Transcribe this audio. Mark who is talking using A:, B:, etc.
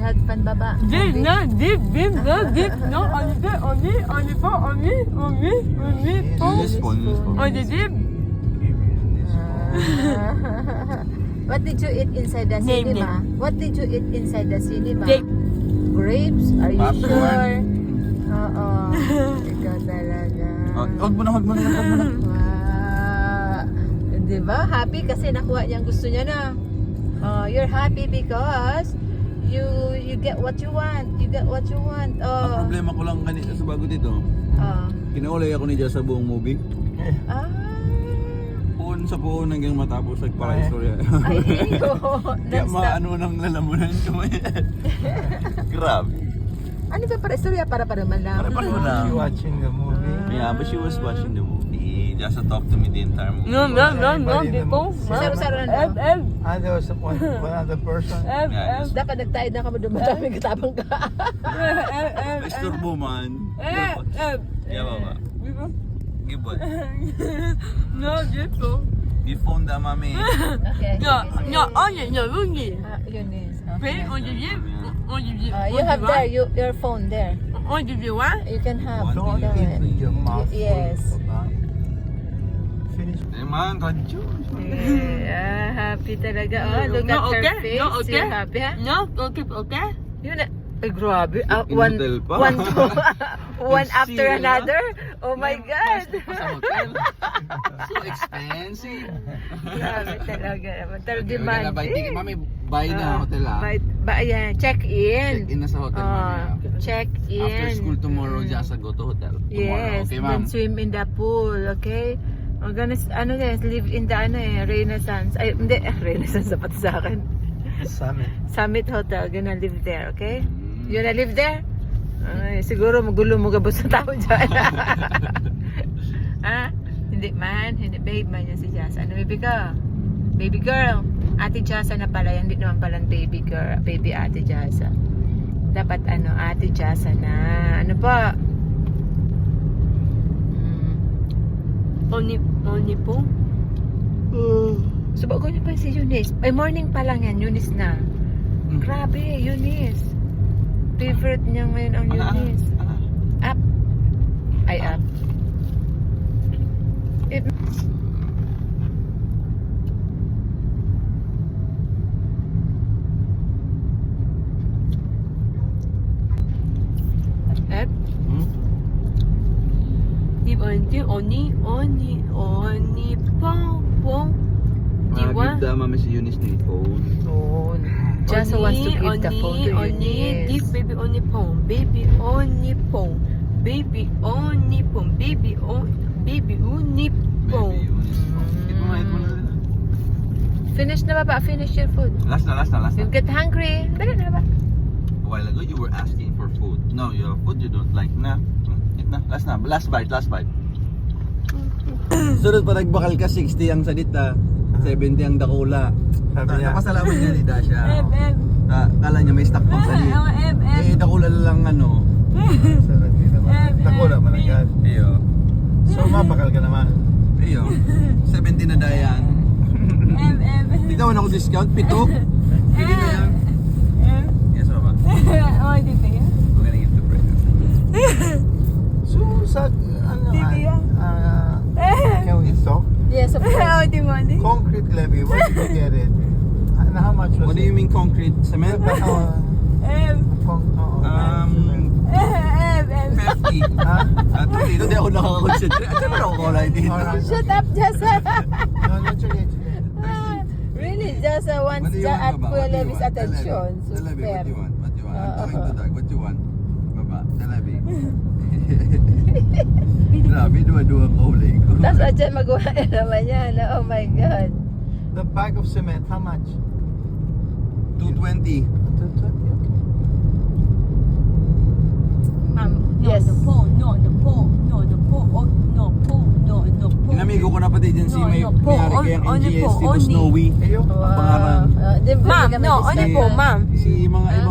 A: You had fun, Baba?
B: Deep, no, deep, deep, no, deep, no, on the deep.
A: What did you eat inside the
B: Name,
A: cinema? What did you eat inside the cinema?
B: Grape.
A: Grapes? Are you
C: Popcorn.
A: sure? Oo. Ikaw talaga.
C: Huwag mo na.
A: Wow. Diba? Happy kasi nakuha niya ang gusto niya na. You're happy because you get what you want. You get what you want.
C: Ang problema ko lang kanina sa bago dito, kinaulay ako ni Jess sa buong movie. Puon sa puon hanggang matapos nagpaka-istorya.
A: Ay, iyo.
C: Kaya maano nang lalamunan ko yan. Grabe.
A: Ano ba para istorya? Para naman lang.
C: Para
D: You
C: lang.
D: watching the movie?
C: Yeah, but she was watching the movie. Just talk to me the entire movie.
B: No, dito.
A: Saro-saro na.
D: There was one other person.
C: Yeah, just
A: Dapat nagtayad na kamo doon. Maraming katabang ka.
C: istorbo man. Yeah, baba. Give what?
B: No, dito.
C: Give phone da mami.
A: Okay.
B: No, Rungi.
A: Yun is.
B: Pay on the deep.
A: You have there, your phone there.
B: On the deep one.
A: You can have.
D: Don't
A: Go
D: eat
A: ahead.
D: with your mouth full.
A: Yes.
D: Finish.
C: Eh man, kadyo.
A: Yeah, happy talaga. Oh, look at her face.
B: No, okay.
A: You're happy, ha?
B: No, okay.
A: Yun na. Ay, grabe.
C: In
A: One
C: hotel pa.
A: one after
C: Nag-zero na.
A: another. Oh my God.
C: Sa hotel. So expensive.
A: Grabe talaga naman. Pero
C: Kaya na buy ticket.
A: demanding.
C: Mami, buy na hotel ah.
A: Ayan, check-in.
C: Check in na sa hotel mami.
A: Check-in.
C: After school tomorrow, just go to hotel. Tomorrow.
A: Yes,
C: Okay, ma'am.
A: then swim in the pool, okay? We're gonna, live in the, Renaissance. Ay, hindi, Renaissance dapat sa akin. Summit Hotel, gonna live there, okay? You gonna live there? Ay, siguro magulo mo gabos sa tao dyan. Hindi man, babe man yan si Jasa. Ano, baby ka? Baby girl. Ate Jasa na pala yan, hindi naman palang baby girl, baby Ate Jasa. Dapat Ate Jasa na. Ano pa?
B: Oni po.
A: Subago niyo pa si Eunice. Ay, morning pa lang yan, Eunice na. Grabe, Eunice. Favorite niya ngayon ang Eunice. Up. Ay, up.
B: Oni po.
C: Give the mami si Eunice ni phone.
A: Phone. Just wants to give the phone to
B: Oni, deep
A: Eunice.
B: baby oni pong. Baby oni pong. Baby oni pong. Baby oni pong.
C: Baby Eunice phone. Hit mo na.
A: Finish na ba? Finish your food.
C: Last na.
A: You get hungry. Dali na ba?
C: A while ago, you were asking for food. No, your food you don't like na. Eat na. Last bite. Sunod pa nagbakal ka, 60 ang sadita, 70 ang dakula.
D: Sabi niya.
C: Napasalamat niya ni Dasha. Kala niya may stock pang salit. Eh, dakula lang ano.
D: Tako naman agad.
C: Iyo.
D: So, mapakal ka naman.
C: Iyo. 70 na dayan. Tignan ako discount, 7. Pili na yan. Yes, mama. We're gonna give the break.
D: So, can we talk?
A: Yes, of course.
D: Concrete levy, where did you get it? And how much was
C: What do you mean concrete? Cement? 50. Dito di ako nakaka-concentrate. Ano naman ako kulay dito?
A: Shut up, Jasa.
D: No, it's okay.
A: Really, Jasa wants at Kuya Levy's attention.
C: Talabi,
A: Super.
C: what do you want? I'm talking to Doug. What do you want? Baba, talabi. Grabe, dua-dua kulay ko.
A: Tapos dyan magawa na naman yan. Oh my God.
D: The bag of cement, how much?
C: 220.
D: 220, okay.
A: Yes.
C: Inamigo ko na pati dyan si may-ari kayang NGS, Tito Snowy.
D: Ayo.
C: Ang pangalan.
A: Ma'am,
B: Ma'am, no, oni po, ma'am.
C: Si mga ibang